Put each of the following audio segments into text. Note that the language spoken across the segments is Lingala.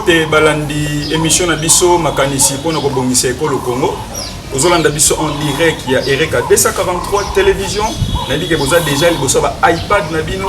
mbote balandi émission na biso makanisi pona ko bongisa ekolo Congo. Ozolanda biso en direct ya RK 243 télévision. Nadi ke boza déjà liboso ba iPad na bino,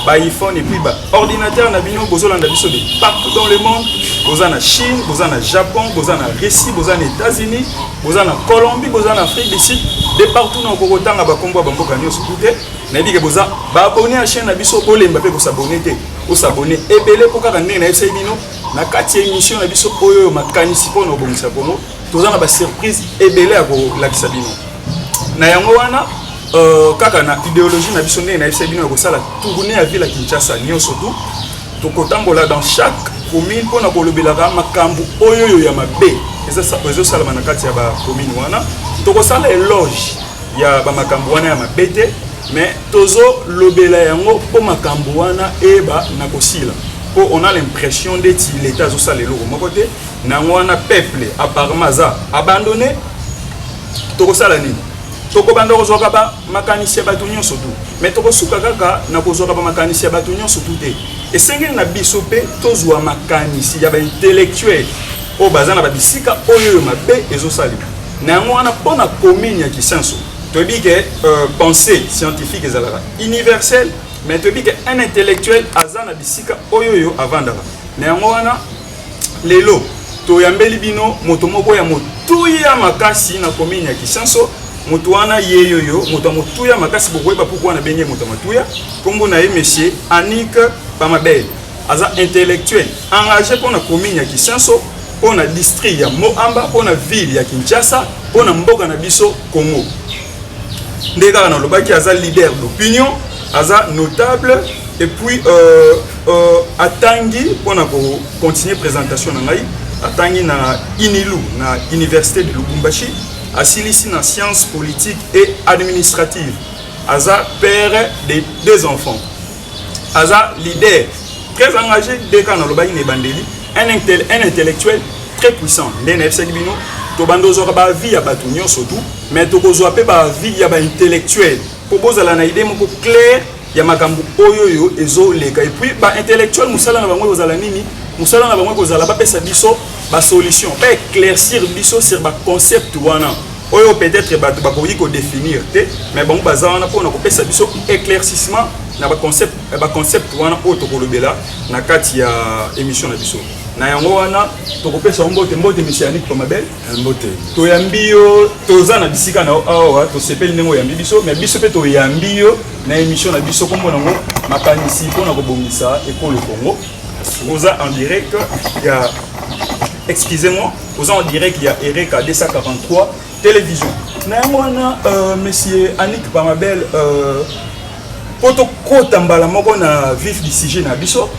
ba iPhone et puis ba ordinateur na bino bozolanda biso de partout dans le monde. Boza na Chine, boza na Japon, boza na Russie, boza na États-Unis, boza na Colombie, boza na Afrique du Sud, de partout na kokotanga ba kombo ba mboka nyonso tout. Nadi ke boza ba abonner à chaîne na biso bolemba pe ko s'abonner te. Ko s'abonner ebele po kaka ndenge na yebisa bino na kati ya émission na biso oyo makanisi pona obongisa Congo. Tozana ba surprise ebele ya ko lakisa bino. Na yango wana kaka na idéologie na biso ndenge na yebisa bino ya kosala tourner ya ville ya Kinshasa nyonso tout. Tokotambola dans chaque commune pona kolobelaka makambo oyo ya mabe. Eza salama na kati ya ba commune wana. Tokosala éloge ya ba makambo wana ya mabete. Mais tozo lobela yango po makambo wana eba na kosila. On a l'impression d'être l'État social et l'euro. Mon côté, n'a peuple apparemment abandonné. Toko salani. Toko bando kozwaka ba makanisi batunyo surtout. Mais toko sukaka na kozwaka ba makanisi batunyo surtout te. Et sengeli na biso pe tozwa makanisi ya ba intellectuel. O bazana ba bisika oyo mabe ezosali. Na ngwana pona commune ya Kisenso. To bi que pensée scientifique ezalaka universelle. Mais tu dis qu'un intellectuel azana bisika oyoyo avandaka. Néanmoins, lelo toyambeli bino motomoko ya motuya makasi na commune ya Kisenso. Motuana yeyoyo motomotuya makasi bokoyeba pourquoi na benye motomotuya. Kombo na ye monsieur Annick Pamabel. Aza intellectuel engagé pour la commune ya Kisenso, pour la district ya Moamba, pour la ville ya Kinshasa, pour la mboka na biso Congo. Ndeka na lobaki aza leader d'opinion. Aza notable et puis atangi pour continuer présentation na ngai atangi na Inilu na université de Lubumbashi asilisi na sciences politiques et administratives. Aza père de deux enfants. Aza leader très engagé dès qu'on a le bail nebandeli un intellectuel très puissant. Ndene fsebino to bando zo ba vie ya batunyo surtout mais to ko zo pe ba vie ya ba intellectuel. Pour na idée moko clair ya makambo oyoyo ezo leka et puis ba intellectuel musala na bango kozala nini musala na bango kozala ba pesa biso ba solution pas éclaircir biso sur ba concept wana oyo peut-être ba to ba ko définir te mais bango bazana pona ko pesa biso éclaircissement na ba concept wana o to kolobela na kati ya émission na biso na yango wana to ko pesa mbote monsieur Annick Pamabel mbote to yambio to zana bisika na awa to sepeli nengo yambi biso mais biso pe to yambio na émission na biso kombo nango makanisi pona ko bongisa ekolo Congo oza en direct ya excusez-moi oza en direct ya RK 243 télévision na yango wana monsieur Annick Pamabel poto kota mbala moko na vif du sujet na biso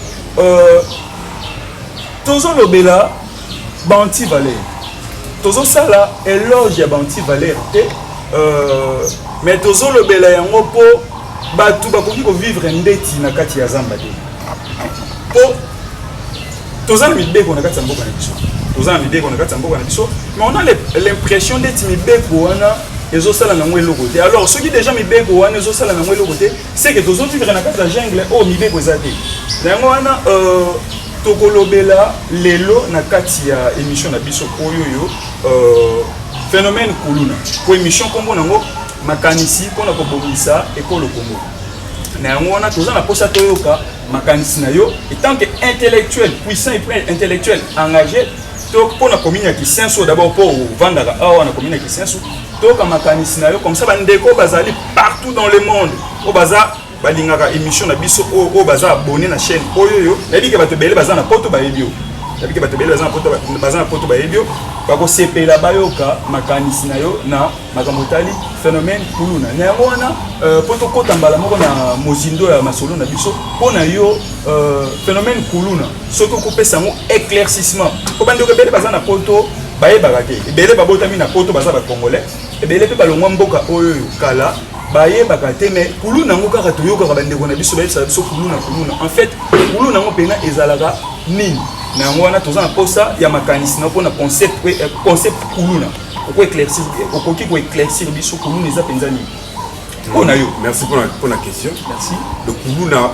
tozo lobela banti valeur tozo sala éloge ya banti valeur te mais tozo lobela yango po batu bakoki ko vivre ndeti na kati ya zamba te po toza na mibeko na kati ya mboka na biso toza na mibeko na kati ya mboka na biso mais on a l'impression d'être mibeko wana ezosala nango eloko te alors ceux qui déjà mibeko wana ezosala nango eloko te c'est que tozo vivre na kati ya jungle o mibeko eza te nango wana tokolobela lelo na kati ya émission na biso oyoyo phénomène kuluna po émission kombo nango makanisi pona ko bongisa ekolo Congo na yango wana toza na posa toyoka makanisi na yo et tant que intellectuel puissant et intellectuel engagé to pona commune ya Kisenso d'abord pour vendre awa na commune ya Kisenso to ka makanisi na yo comme ça bandeko bazali partout dans le monde au bazar balingaka émission na biso o baza abonné na chaîne oyoyo nabi ke bato bele baza na poto ba ebio nabi ke bato bele baza na poto ba ebio ba ko sepela bayoka makanisi na yo na makambo tali phénomène kuluna na yango wana poto kota mbala moko na mozindo ya masolo na biso pona yo phénomène kuluna soki ko pesa mo éclaircissement ko bande ko bele baza na poto bayebaka te ebele babotami na poto baza ba congolais ebele pe balongwa mboka oyoyo kala baye bakate mais kuluna ngo kaka toyoka bandeko na biso bayisa biso kuluna en fait kuluna ngo pena ezalaka nini na ngo wana toza na posa ya makanisi na pona concept kuluna ko éclaircir ko éclaircir biso kuluna eza penza nini. Merci pour la question. Merci. Le kuluna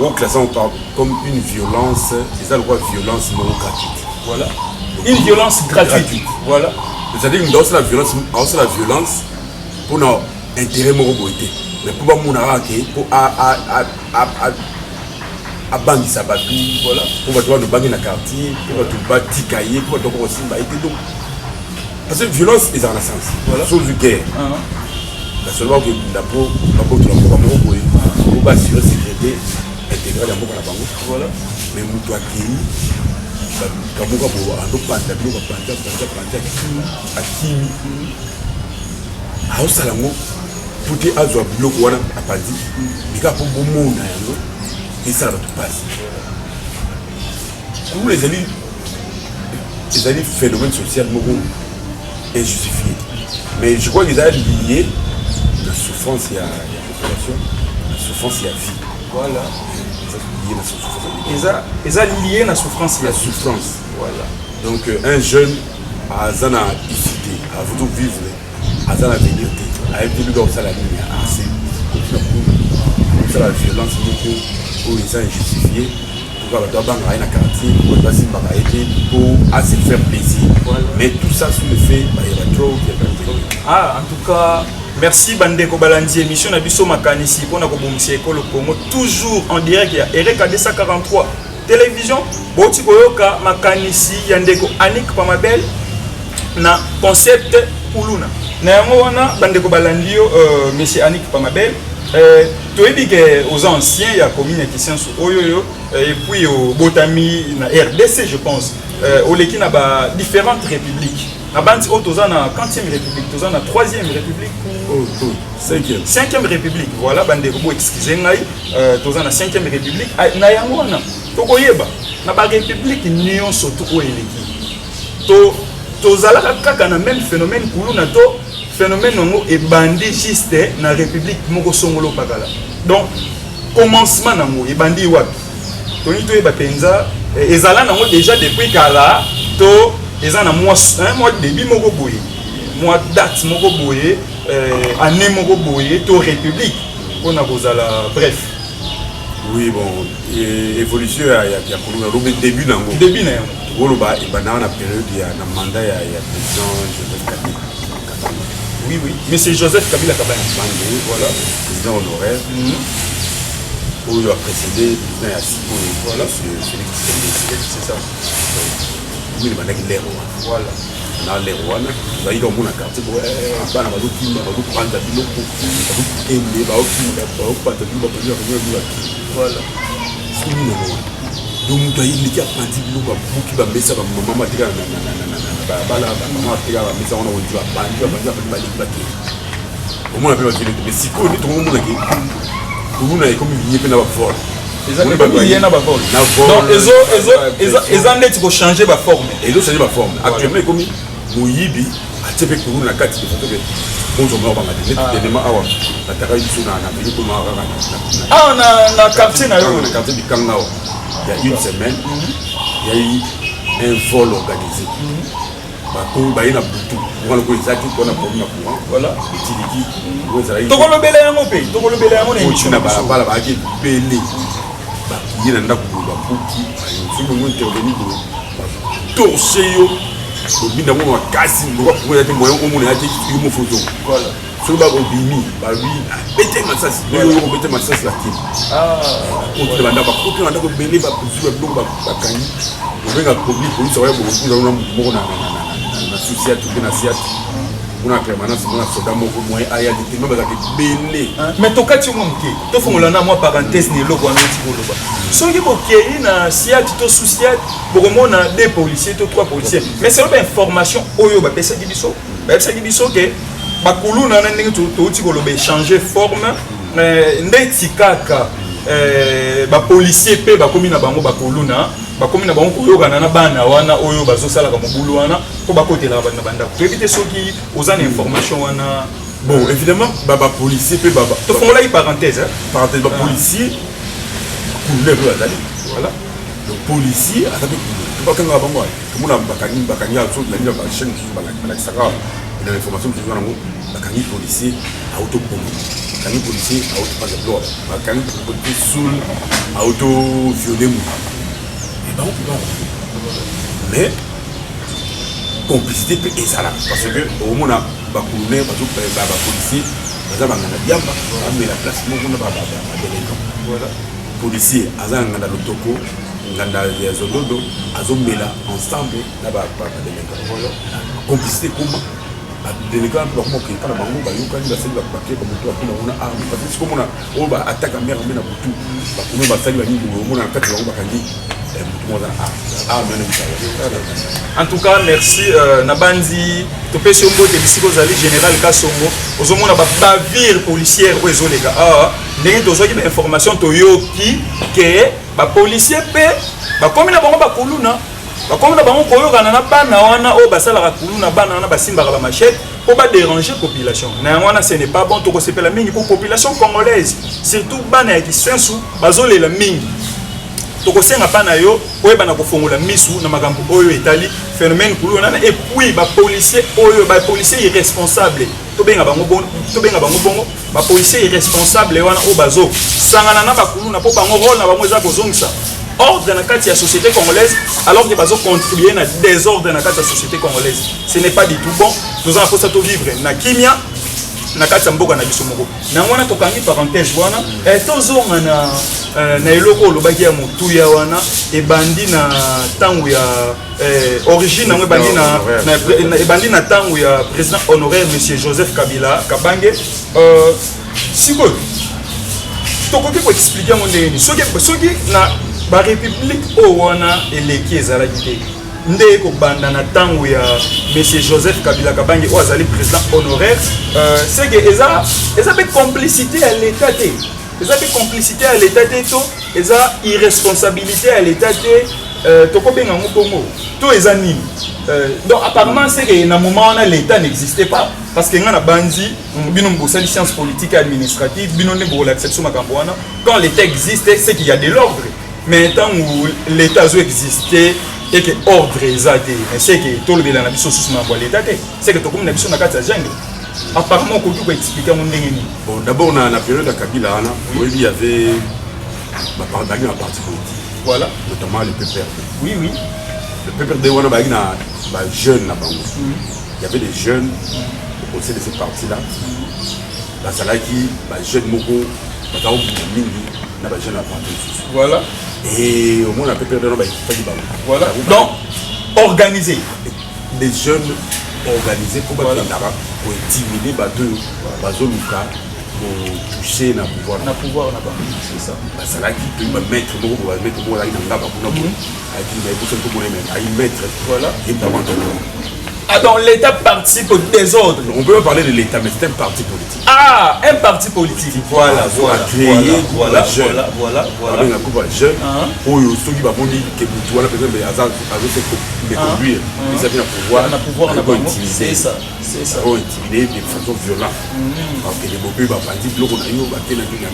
Au classement, on parle comme une violence, c'est ça le quoi, violence non gratuite. Voilà. Une violence gratuite. Voilà. C'est-à-dire que dans la violence pour notre intérêt moralité. Mais pour pas mon arrêt, pour à bangi sabatu, voilà. Pour pas toi de bangi na quartier, pour pas tout bâti cahier, pour pas toi aussi baïté donc. Parce que violence est en la sens. Voilà. Chose de guerre. La seule fois que la peau de la peau à mon boy, pour pas assurer sécurité intégrale à mon bango. Voilà. Mais mon toi qui quand on va voir un autre panta, nous va panta à qui à Osalango pour te azo bloc wana a pandi, mais quand pour bon monde et ça va tout passer. Pour les amis phénomènes sociaux est justifié. Mais je crois qu'ils ont lié la souffrance et la population, la souffrance et la vie. Voilà. Ils ont lié la souffrance et la souffrance. Voilà. Donc un jeune à Zana ici, à vous vivre, à Zana venir, à être élu dans la ligne, à c'est la violence où ils sont injustifiés. Pour que la quartier, pour se faire plaisir. Voilà. Mais tout ça sous le fait, il y a trop. En tout cas, merci Bandeko Balandi, émission Nabiso Makanisi, pour la école au Congo, toujours en direct, il y a RK 243, télévision, Botikoyoka Makanisi, Yandeko Anik Pamabel, na concept Kuluna. Na Bandeko Balandi, monsieur Anik Pamabel. Tu as aux anciens, il y a commune qui sont sur Oyoyo, et puis au Botami, na RDC, je pense, au Leki na différentes républiques. Na bandi au toza na 40e république, toza na 3e république. 5e république. Voilà, bande ko excusez ngai, toza na 5e république. Na yango wana, tokoyeba na ba république nyonso to eleki. Tozala kaka na même phénomène kuluna to phénomène est bandé juste dans la République moko songolo pakala. Donc commencement nango e bandi wapi. Toni to e bapenza ezala nango déjà depuis kala to ezana mois début moko boye. Mois date moko boye, année moko boye to République on a bozala bref. Oui bon, évolution il y a pour le début nango. Début nango. Woloba e banana période il y a un mandat il y a président Joseph Kabila. Oui, mais c'est Joseph Kabila Kabane. Voilà, président honoraire. Où il a précédé le président Yassiko. Voilà, c'est ça. Oui, il m'a dit les rois. Voilà. Dans les rois, il y a un quartier pour voilà. Donc, il y a un petit peu qui va mettre ça dans le moment où on appelle mais si on est tout le monde qui comme il y a pas vol. Donc ils ont changer ma forme. Ils ont changé ma forme. Actuellement comme Moyibi a été fait pour la carte de photo que bonjour on va mettre élément awa la taille du na na comme on a quartier na yo le quartier du Kangao. Il y a une semaine, il y a eu un vol organisé. Comme il y a un bouton, on a un courant. Voilà. Il y Soba obimi, babi, bete masasi, bete masasi la team. Contre banda ba contre banda ko bele ba pusu ba ba bakani. Obenga public police wa beaucoup na mo na société tout na siat. On a permanence on a soda mo ko moy aya de tellement ba ke bele. Mais to kati mo mke, to fongola na moi parenthèse ni loko na ti boloba. Soki ko kei na siat to société, pour mona des policiers to trois policiers. Mais c'est une information oyo ba pesa gibiso. Ba pesa gibiso ke bakulu na ndenge touti kolobe changer forme ndeti kaka ba policier pe bakomi na bango bakulu na bakomi na bango koyokana na bana wana oyo bazosala ka mobulu wana ko bakotela bana banda to éviter soki ozana information wana bon évidemment ba policier pe baba to fongola une parenthèse parenthèse ba policier couleur azali voilà donc policier azali bakanga bango komona bakani aso la chaîne ba la saka dans l'information que tu vois, quand les policiers auto-bombé, quand les policiers auto-pas quand les policiers sous auto-violé. Et ben on peut pas. Mais complicité peut être ça là, parce que au moment où les policiers, ils ont la place, voilà. Policiers, ils ont le toko, ils ont zododo, ils ont mis ensemble là-bas. Complicité comment? Les délinquants leur manquent pas la banque, ils ont quand même essayé de paquet comme toi, on a arme, parce que c'est comme on a attaqué la mer, on a tout, on a salué on a attaqué la en tout cas, merci Nabandi. Tu peux sur le discours général Kassongo. Aux hommes, on a pas bavire policière ou les gars. Ah, n'est pas une information toyoki que les policiers paient. Comme il y a pas kuluna. Comme il y a pas koyo kanana bana wana o basala la kuluna bana wana basimba ba machette pour pas déranger la population. Néanmoins, ce n'est pas bon. Tu sais pas la mingi pour la population congolaise. Surtout bana qui sont sous bazole la mingi. Tokosenga pana yo oyeba na kofongola misu na makambo oyo etali phénomène kulu nana et puis ba policier irresponsable to benga bango bongo ba policier irresponsable wana o bazo sangana na bakulu na po bango rôle na bango eza kozongisa ordre na kati ya société congolaise alors que bazo contribuer na désordre na kati ya société congolaise. Ce n'est pas du tout bon. Nous allons ça to vivre na kimia na kati ya mboka na biso moko na wana tokangi parenthèse wana tozonga na eloko lobaki ya motuya wana ebandi na tango ya origine nango ebandi na tango ya président honoraire monsieur Joseph Kabila Kabange sikoyo tokoki koexplike yango ndenge nini soki na barépublique oyo wana eleki ezalaki te nde kobanda na tango ya monsieur Joseph Kabila Kabange oyo azali président honoraire c'est que eza pe complicité à l'état te eza pe complicité à l'état te to eza irresponsabilité à l'état te tokobenga ngo bongo to eza nini donc apparemment c'est que na moment wana l'état n'existait pas parce que ngana bandi bino mbosali science politique et administrative bino ne bola exception makambo wana quand l'état existe c'est qu'il y a de l'ordre mais tant où l'état zo existait et que ordre ezate c'est que tout le monde na biso sous mambo l'état c'est que to comme na biso na kati ya jungle apparemment ko tout expliquer mon ndenge ni bon d'abord on a la période de Kabila ana où il y avait un parti politique voilà notamment le PPRD oui le PPRD wana ba ina ba jeune na bango il y avait des jeunes au sein de ces partis là la salaki ba jeune moko ba tawo mingi na ba jeune na parti voilà et au moins la PPRD na ba pas di bango voilà donc organisé des jeunes organisés pour battre là-bas pour intimider deux bazoluka pour toucher na pouvoir là-bas c'est ça ça là qui peut mettre beaucoup va mettre beaucoup là dans là pour nous avec une personne comme on mettre voilà et pas ah donc l'État participe au désordre. On peut pas parler de l'État mais c'est un parti politique. Ah, un parti politique. Voilà. Voilà. Avec un couple de jeunes, où ceux qui vont dire que tu as la personne de conduire, ils avaient un pouvoir, c'est ça. Pour intimider de façon violente. Alors que les bobés vont dire que l'on a eu une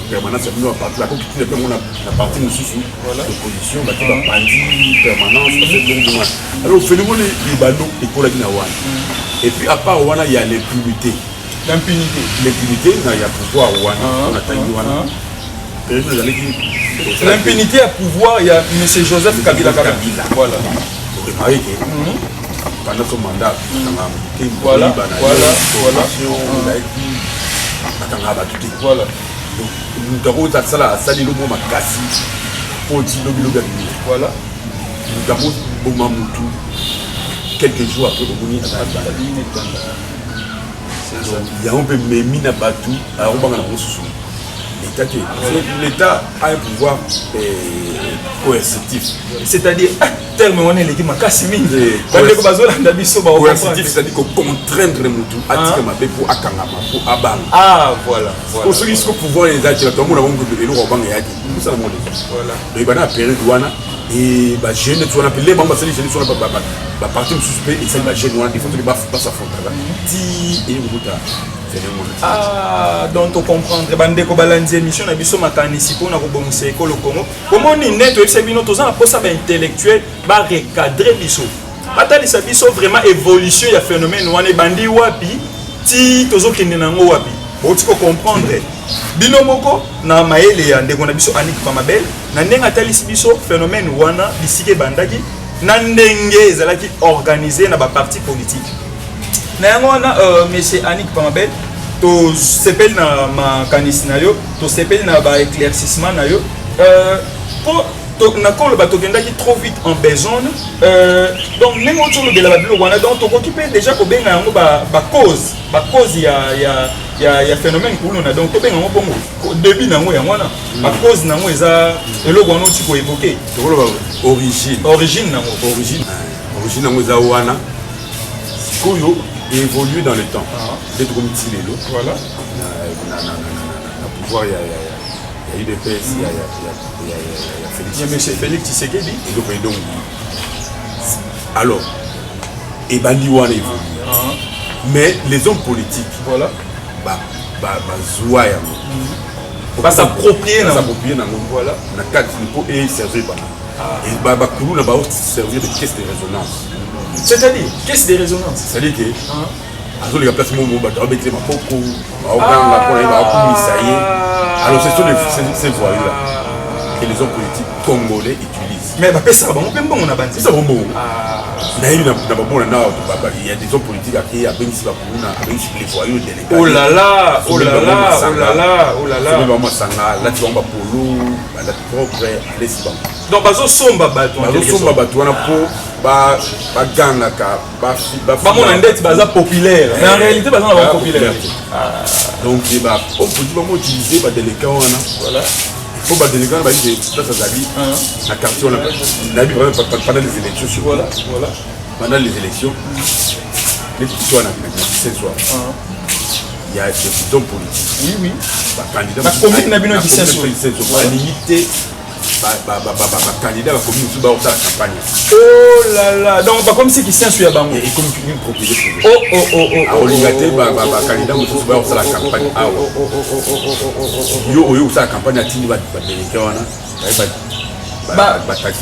permanence, la partie de l'opposition, la permanence. Alors, le phénomène du ballon est pour la Guinée. Et puis à part Ouana, il y a l'impunité. L'impunité, il y a pouvoir Ouana. L'impunité à pouvoir, il y a M. Joseph Kabila. Voilà. Vous remarquez que pendant son mandat, voilà. Donc, nous avons dit ça là, ça dit le mot Makassi, pour dire le bilan. Voilà. Nous avons dit quelques jours après il y a un peu de mine à Batou, à l'État a un pouvoir coercitif. C'est-à-dire, terme on est l'équipe Makassimine. Coercitif, c'est-à-dire qu'on contraindre les moutons à tirer ma pour Akangama, pour Abang. Ah, voilà. Pour ceux qui sont au pouvoir, les agents, tout le monde a vu que nous avons gagné. Tout ça, le monde. Voilà. Donc, il y a une période et les jeunes sont appelés, les jeunes sont pas partis suspect et c'est les jeunes qui font des baffes pas s'affronter. Ah, donc on comprend. Bande ko balanzi émission na biso makanisi pour na ko bongisa école Congo. Comment ni net web c'est bino toza na posa ba intellectuel ba recadrer biso. batalisa biso vraiment évolution ya phénomène wana ebandi wapi ti tozokende nango wapi boti ko comprendre bino moko na mayele ya ndeko na biso Annick Pamabel na ndenge atalisi biso phénomène wana bisike bandaki na ndenge ezalaki organisé na ba parti politique na yango wana monsieur Annick Pamabel to sepeli na makanisi na yo to sepeli na ba éclaircissement na yo pour na kolo ba tokendaki trop vite en besogne donc même autour de la bilo wana donc occupé déjà ko benga yango ba cause ya phénomène kuluna donc to benga ngo bongo début nango yango wana ba cause nango eza eloko wana oti ko évoquer to ko ba origine nango eza wana koyo évolue dans le temps peut-être comme Tilelo voilà na pouvoir ya UDPS il y a Monsieur Félix Tshisekedi et donc alors et bandi wana évolue mais les hommes politiques voilà zoa ya va s'approprier nango voilà na cadre pour et servir et ba kulu na ba servir de caisse de résonance c'est-à-dire caisse de résonance c'est-à-dire que azoli la place momo ba tabettre ma poko ba oganga pour ba kumisa ye alors ce sont ces voies là que les hommes politiques congolais utilisent mais ba pesa ba mbongo na bandi ça bon na il na ba bon na il y a des hommes politiques qui a béni ba kuna avec les voyous délégués oh là là c'est vraiment sanga là tu vas polo la propre aller si bon donc bazo somba bato wana po ba ganga ka ba mona ndeti baza populaire mais en réalité baza na ba populaire donc ba on peut utiliser ba délégués wana voilà faut ba délégués ba dire ça zabi na quartier on a vu pendant les élections voilà pendant les élections les histoires na ce soir il y a des hommes politiques oui ba candidat na commune na bino qui senso limité candidat la commune sous la campagne. Oh là là, donc pas comme si qui senso ya bango et comme une propriété oh oligaté candidat sous la campagne yo ça campagne a tini ba délégué wana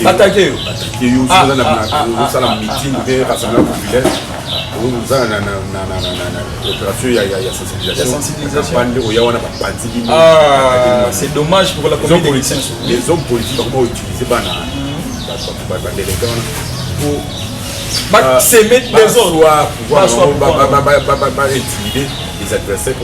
bataquer yo ça la meeting de rassemblement populaire nous a l'opération il y a sensibilisation c'est dommage pour la communauté les hommes politiques comment utiliser pour s'aimer des autres pouvoir intimider les adversaires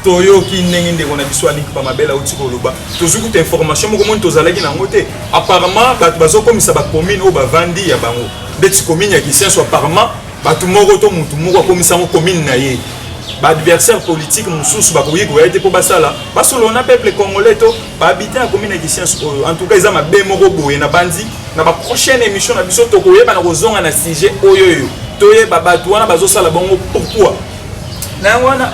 toyoki ndenge ndeko na biso Annick Pamabel auti koloba tozuki te information moko moni tozalaki nango te apparemment bato bazokomisa bacommune oyo bavandi ya bango ndeti commune ya Kisenso apparemment bato moko to mutu moko akomisango commune na ye baadversaire politique mosusu bakoki koya te mpo basala basolona peuple congolais to bahabite ya commune ya Kisenso oyo en tout cas eza mabe moko boye na bandi na baprochaine émission na biso tokoyeba na kozonga na sujet oyoyo toyeba bato wana bazosala bango pourquoi na yango wana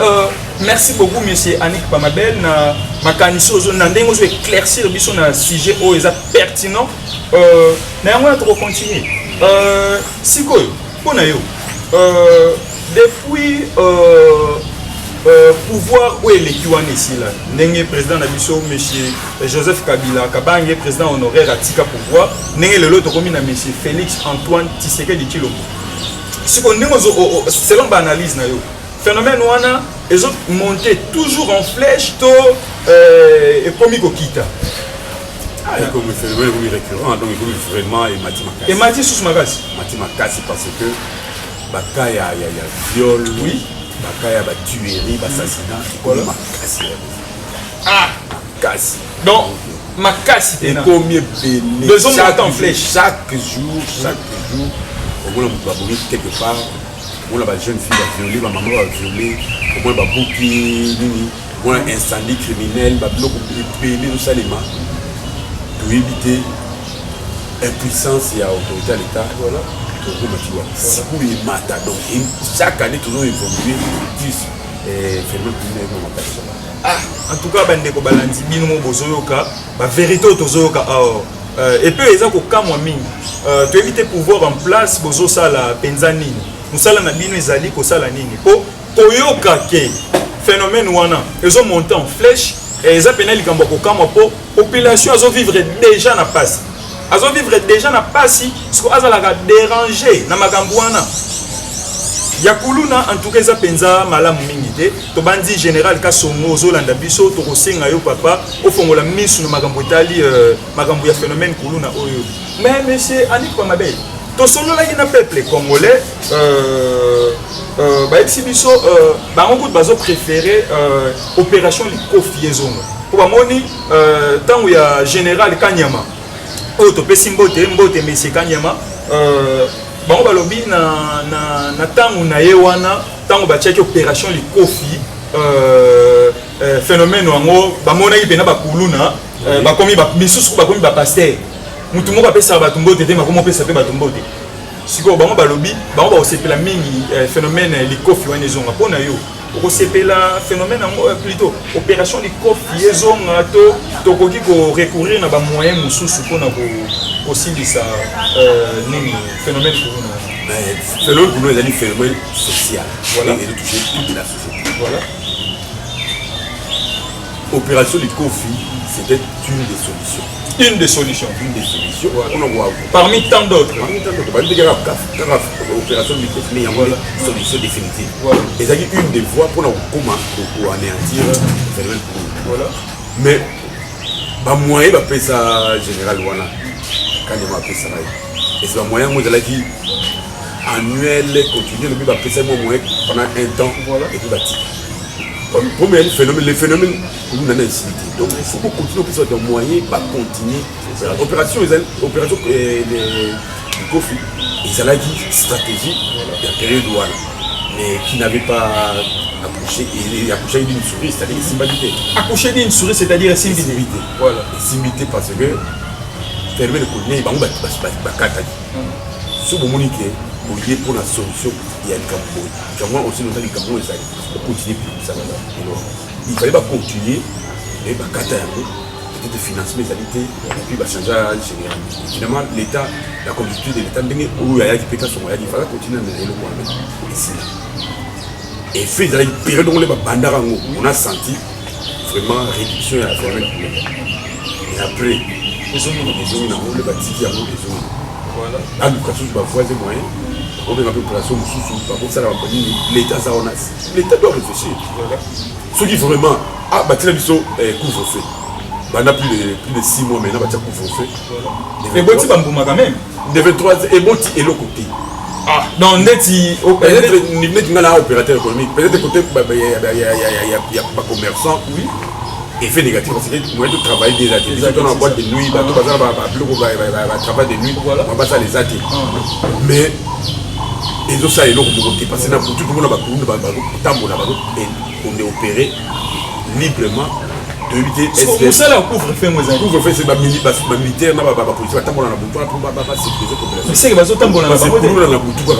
merci beaucoup monsieur Annick Pamabel na makanisi ozo na ndenge ozo éclaircir biso na sujet oyo eza pertinent na yango wana tokocontinue sikoyo mpona yo depuis pouvoir oyo eleki wana esila ndenge président na biso monsieur Joseph Kabila kabange président honoraire atika pouvoir ndenge lelo tokomi na monsieur Félix Antoine Tshisekedi Tshilombo siko ndenge selon ba analyse na yo phénomène wana ezo monter toujours en flèche to ekomi kokita comme phénomène comme récurrent donc il vraiment et Mati sous Makasi parce que baka ya viol oui baka ya tuerie assassinat voilà Makasi donc Makasi et combien besoin de temps en flèche chaque jour on va mourir quelque part on a jeune fille va violer ma maman va violer on va bouquer on a incendie criminel va bloquer payer tout ça les mains pour éviter impuissance et autorité à l'état voilà si vous les matez donc chaque année toujours évoluer plus en tout cas bande ko balandi bino mo bozoyoka ba vérité tozoyoka et puis eza ko kamwa mingi to éviter pouvoir en place bozo sala penza nini musala na bino ezali ko sala nini po toyoka ke phénomène wana ezo monter en flèche et eza pena likambo ko kamwa po population azo vivre déjà na passe azo vivre déjà na pasi siko azalaka déranger na makambo wana ya kuluna en tout cas eza penza malamu mingi te to bandi général Kasongo ozolanda biso to kosenga yo papa ofongola misu na makambo etali makambo ya phénomène kuluna oyo mais monsieur Anik Pamabel to sololaki na peuple congolais bayebisi biso bango kutu bazo préféré opération Likofi ezonga po bamoni ntango ya général Kanyama oyo topesi mbote monsieur Kanyama bango balobi na ntango na ye wana ntango batiaki opération Likofi phénomène wango bamonaki mpena bakuluna bakomi misusu bakomi bapaster mutu moko apesaka bato mbote te makomi opesa mpe bato mbote sikoyo bango balobi bango bakosepela mingi phénomène Likofi wana ezonga mpo na yo okosepela phénomène yango plutôt opération Likofi ezonga to tokoki korecourir na bamoyen mosusu mpona kosilisa nini phénomène kuluna phénomène kuluna ezali phénomène social voilà et de toucher toute la société voilà opération Likofi c'était une des solutions. Une des solutions. Voilà. Parmi tant d'autres. Opération Likofi, mais il y a une solution définitive. Voilà. Et c'est une des voies pour anéantir le phénomène. Voilà. Mais, moyen va faire ça général Wana. Quand il va faire ça. Et c'est un moyen qui annuel, continue, le but va faire ça pendant un temps. Voilà. Et tout va tirer. Premier phénomène, les phénomènes que nous avons ici. Donc il faut continuer à faire des moyens pour continuer. Opération Likofi, ils avaient une stratégie de la période mais qui n'avait pas accouché d'une souris, c'est-à-dire une symbalité. Accoucher d'une souris, c'est-à-dire une symbalité. Voilà. Symbalité parce que le phénomène de Kouné, il va si vous avez pour la solution, il y a le Cameroun. Le Cameroun aussi, nous avons le Cameroun, il faut continuer pour ça. Il fallait pas continuer, et peut-être de financer les qualités, et puis changer à général. Finalement, l'État, la conduite de l'État, il fallait continuer à mener le point. Et fait, dans une période où on a senti vraiment réduction à la phénomène. Et après, les hommes ont le bâti qui a monté les hommes. Voilà. À l'éducation, je vais voir des moyens. On a une population l'État doit réfléchir. Ceux qui vraiment bâtir la couvre-feu. On a plus de 6 mois maintenant, bâtir couvre-feu. Et Boti Bambouma quand même. De 23 et Boti et l'autre côté. Ah, non, Neti. Peut-être qu'il y a un opérateur économique. Peut-être côté il y a pas commerçant, oui. Effet négatif parce que moi de travailler des ateliers. Quand on a boîte de nuit, on va travailler de nuit, on va ça les ateliers. Mais et donc ça est l'autre côté parce que tout le monde on est opéré librement de lutter. C'est ça là couvre-feu moi ça. Couvre-feu c'est ma militaire na ba police ba tambola na butu pour ba sécuriser population. Mais c'est que bazo tambola na ba butu ba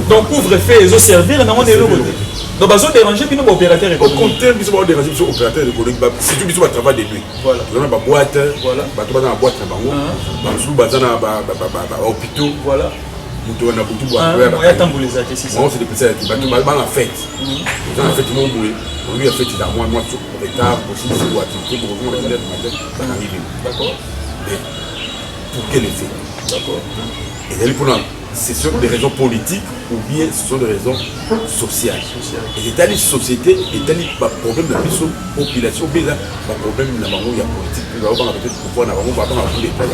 donc couvre-feu ils ont servir na monde l'autre. Donc bazo déranger puis nos opérateurs économiques. Au contraire ils sont déranger sur opérateurs économiques c'est tout biso ba travail de nuit. Voilà. Ils ont ba boîte, voilà. Ba to ba na boîte na bango. Ba sou ba na ba hôpitaux. Voilà. Mutu na butu ba ya tamboleza que c'est ça. Moi c'est des petits qui ba la fête. Ils ont fait non boué. On lui a fait dans moi sur retard aussi sur activité pour revenir le matin dans arriver. D'accord. Mais pour quel effet? D'accord. Et d'aller pour ce sont des raisons politiques ou bien ce sont des raisons sociales. Et c'est une société et un problème de la population, mais là, un problème de la politique, nous avons peut-être pouvoir, nous avons pas les plans,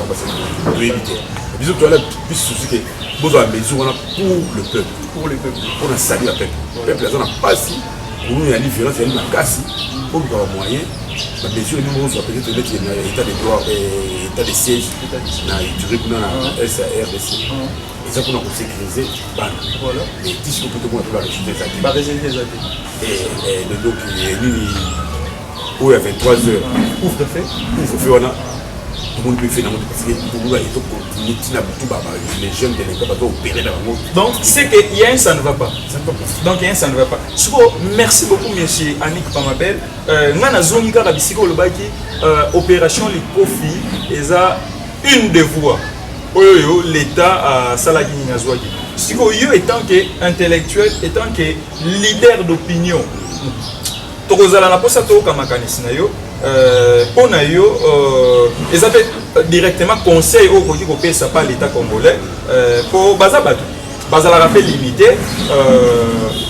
on va éviter. Bisous, tu as la plus souci que vous avez mesure pour le peuple. Pour le peuple. Pour la saluer le peuple. Le peuple, n'a pas si. Pour nous, il y a une différence, il y a une casse. Pour nous avoir moyen, bien sûr, nous avons peut-être l'état de droit, état de siège, dans la SARDC. Et ça, pour nous sécuriser, voilà. Mais tout ce que peut être la réussite des actes. Et donc, il y a 23 heures. Couvre-feu, on a. Tout le monde peut faire parce que tout le monde les jeunes de l'école doivent opérer dans le monde. Donc c'est qu'il y a un ça ne va pas. Donc il y a un ça ne va pas. Merci beaucoup monsieur Anik Pamabel. Ngana zoni kaka bisiko lobaki opération Likofi eza une des voies. Oyo l'État a salaki ngazwaki. Siko yo étant que intellectuel, étant que leader d'opinion. Tokozala na posa to kamakanisi na yo. On a eu Et ça fait directement conseil au côté de ça par l'État congolais pour Bazabatou. Bazala rappel limité.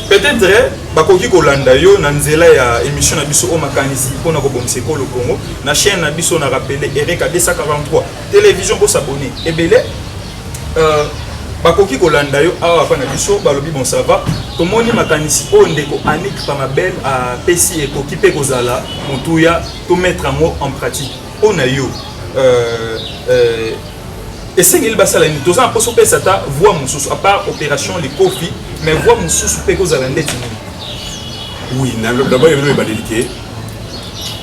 Peut-être bakoki kolanda yo na nzela ya émission na biso o makanisi pona ko bomse ko le Congo na chaîne na biso na rappelé RK 243 télévision pour s'abonner et belé bakoki kolanda yo awa pa na biso balobi bon ça va to moni makanisi o ndeko Anik Pamabel a pesi ekoki pe kozala mutuya to mettre en pratique on a yo et c'est qu'il basala ni tous en poso pe sata voix mususu à part opération les Kofi mais voix mususu pe kozala ndeti. Oui, d'abord, il y a le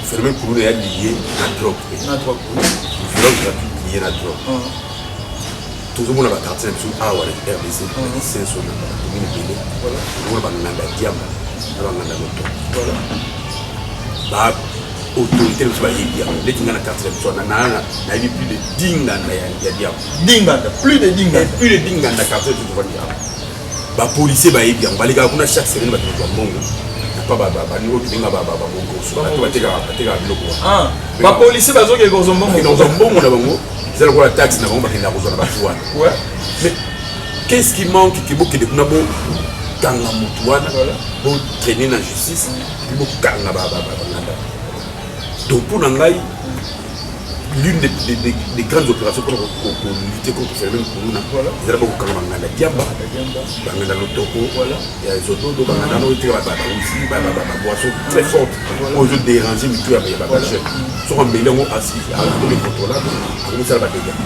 phénomène pour nous est lié à la drogue. La drogue, oui. Le violence gratuite liée à la drogue. Tout le monde a quartier sur Awa, RDC, c'est son nom. Tout le monde est lié. Voilà. Tout le monde a un diable. Tout le monde a un auto. Voilà. Bah, autorité, nous sommes bien. Les gens dans le quartier, nous sommes plus de dingan dans le diable. Dingan, plus de dingan. Plus de dingan dans le quartier, nous sommes bien. Bah, policier, bah, bien. Bah, les gars, on a chaque semaine, bah, nous sommes bons. Ba policier bazo ke kozombo c'est la taxe na bomba kenda kozona batuana. Ouais. Mais qu'est-ce qui manque que beaucoup de kunabo kanga mutuana pour traîner la justice puis beaucoup kanga ba donc pour nangai l'une des grandes opérations pour lutter contre le phénomène pour nous voilà il y a beaucoup kanga ngala diamba bangala lotoko voilà il y a les autos do bangala no tira ba aussi ba boisson très forte pour je déranger mais tu as pas cher sur un mélange assis à le contrôlable comme ça va dégâts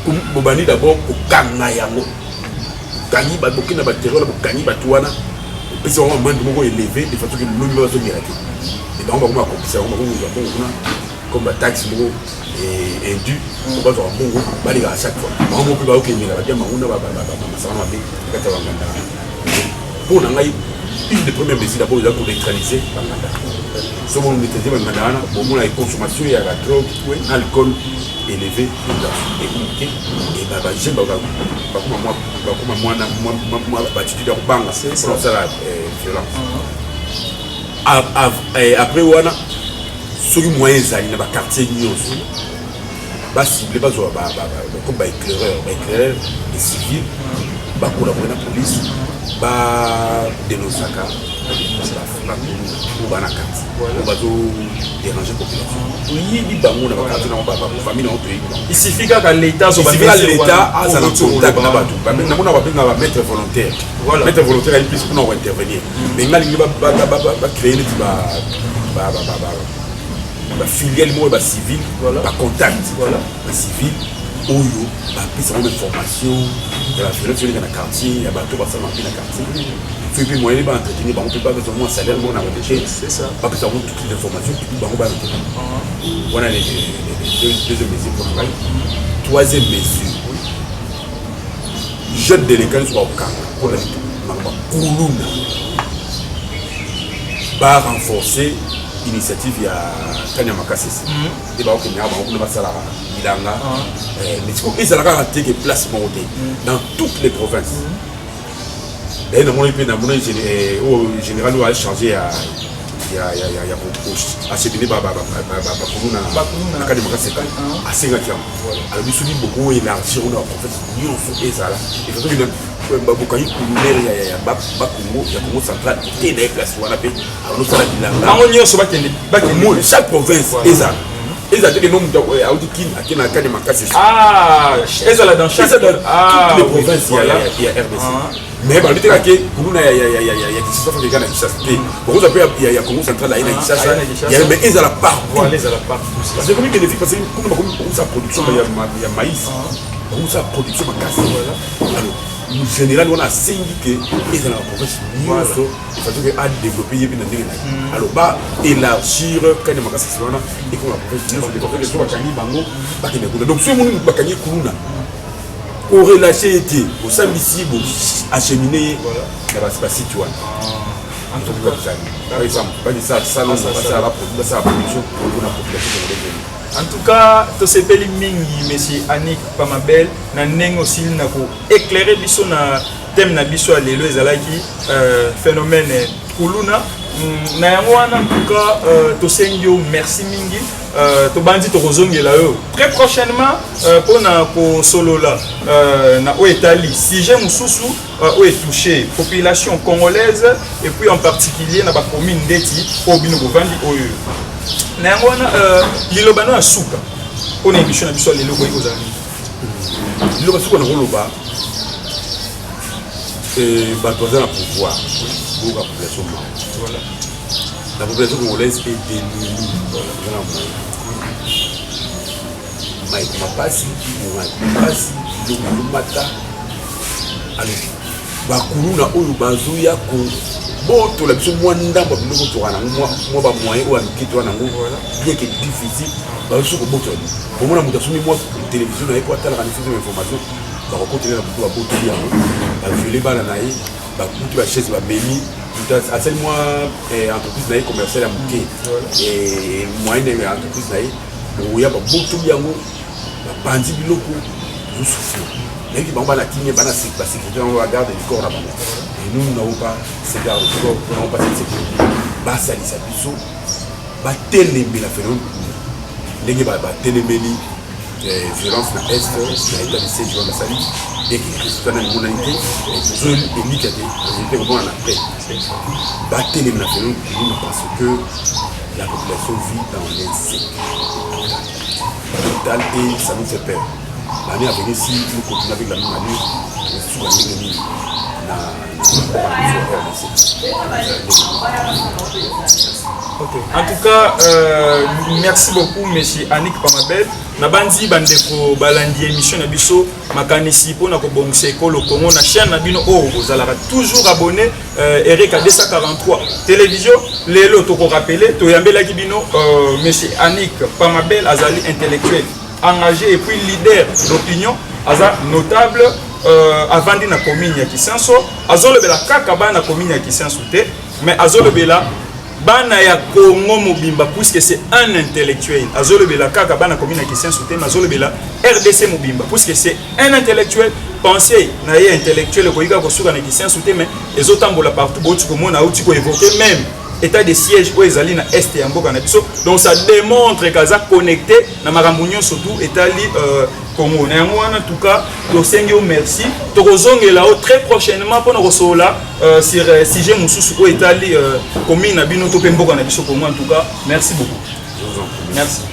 donc bobani d'abord au kanga yango kani ba bokina ba terreur ba kani ba tuana et puis on va moko élevé de façon que l'homme va se miracle et donc on va compenser on va comme la taxe et indu on va faire un bon groupe à chaque fois on va plus ok mais la diamant on va pour nangai une des premières mesures d'abord pour neutraliser Banganda ce qu'on maîtriser Banganda bon la consommation il y a la drogue alcool élevé et j'aime moi attitude de banga c'est ça la violence après voilà ceux qui moyens dans les quartiers nyonso ba ciblé ba zo ba comme ba éclaireur et civil ba collaborer na police ba dénonçaka ba pour ba na quartier on va déranger population oui bi bango na ba quartier na ba famille na autour il suffit que l'état so ba l'état a sa contact na ba tout ba na mona ba pinga ba maître volontaire voilà maître volontaire il puisse pour intervenir mais ngali ba créer les ba la filiale moi civil voilà la contact voilà la civil oyo ba pisa une formation de la violence dans le quartier ya ba to ba sama dans le quartier puis moi il va entretenir ba on peut pas besoin de salaire moi on a réfléchi c'est ça ba pisa toutes les informations puis ba on va voilà les deux mesures pour travail troisième mesure jeune délinquant soit au camp pour la kuluna ba renforcer initiative ya Kanya Makasese et ba okenya ba okuna basala bilanga mais c'est ça la garantie que place monté dans toutes les provinces et dans mon pays dans mon général on a changé à acheminer ba kuluna Kanya Makasese à 50 ans alors nous sommes beaucoup élargir on a province nyonso ezala et surtout babukayi kulunere ya Congo central et des places on appelle alors ça la on nyonso bakende chaque province ezala ezala que nombre audiki akena Kanya Makasese ezala dans chaque toutes les provinces il y a RDC mais ba litera ke kuluna ya Kinshasa fa kana Kinshasa bon ça peut il y a Congo central là il y a Kinshasa il y a mais ezala partout parce que comme il bénéficie parce que comme ça production il y a maïs comme ça production makasi voilà alors en général on a syndiqué et dans la province nyonso parce que a développer yebi na ndenge na alors ba élargir Kanya Makasese wana et comme la province nyonso développer les bakani bango bakene kuna donc ce monde bakani kuna au relâcher été au sambisi bo acheminer voilà la site wana en tout cas par exemple ba ça la production pour la population de en tout cas, to sepeli mingi monsieur Anik Pamabel na ndenge aussi na ko éclairer biso na thème na biso lelo ezalaki phénomène kuluna na yango wana en tout cas to sengio merci mingi to bandi to kozongela yo très prochainement pona ko solola na Oetali sujet mususu o touché population congolaise et puis en particulier na ba commune ndeti o bino bovandi oyo na ngona lilobano asuka pona émission na biso lelo ko kozali lilo basuka na koloba bato baza na pouvoir pour la population. Voilà. La population congolaise est démunie. Mapasi, Lomata, bakulu na oyo bazoya ko boto la biso mwanda ba biloko to wana mwa ba moyen ou anki to wana ngo bien que difficile ba biso ko boto bo mona muta sumi mwa télévision na eko atala kanisi information ba ko continuer na boto ba boto ya ba violer bana na ye ba kutu ba chaise ba bemi à celle moi entreprise na commerciale à Mouké et moyen de entreprise na o ya ba boto yango ba bandi biloko zo souffrir mais qui bamba na kiné bana sécurité on regarde le corps là-bas et nous n'avons pas ces gardes corps nous n'avons pas cette sécurité ba salisa biso ba telembe la phénomène ndenge ba telemeli violence na est na état de siège dans la salle et qui christiane na monalité zone élite de résultat au moins la paix ba telembe la phénomène parce que la population vit dans l'insécurité totale et ça nous fait peur. L'année à venir, si nous continuons avec la même année, nous sommes en tout cas, merci beaucoup, monsieur Annick Pamabel. Nabandi bandeko balandi émission na biso makanisi pona ko bongisa ekolo Congo na chaîne na bino o bozalaka toujours abonné Eric 243 télévision lelo to ko rappeler to yambela ki bino monsieur Annick Pamabel azali intellectuel engagé et puis leader d'opinion aza notable avandi na commune ya Kisenso azolobela kaka bana commune ya Kisenso te mais azolobela bana ya Congo mobimba puisque c'est un intellectuel azolobela kaka bana commune ya Kisenso te mais azolobela RDC mobimba puisque c'est un intellectuel pensez na ye intellectuel ko yika ko suka na Kisenso te mais ezotambola partout botu ko mona outi ko évoquer même état de siège où ezali na est ya mboka na biso donc ça démontre qu'aza connecté na makambo nyonso surtout etali Congo na yango wana en tout cas to sengi merci to kozongela très prochainement pour nous recevoir sur sujet mususu ko etali commune na bino to pe mboka na biso Congo en tout cas merci beaucoup merci.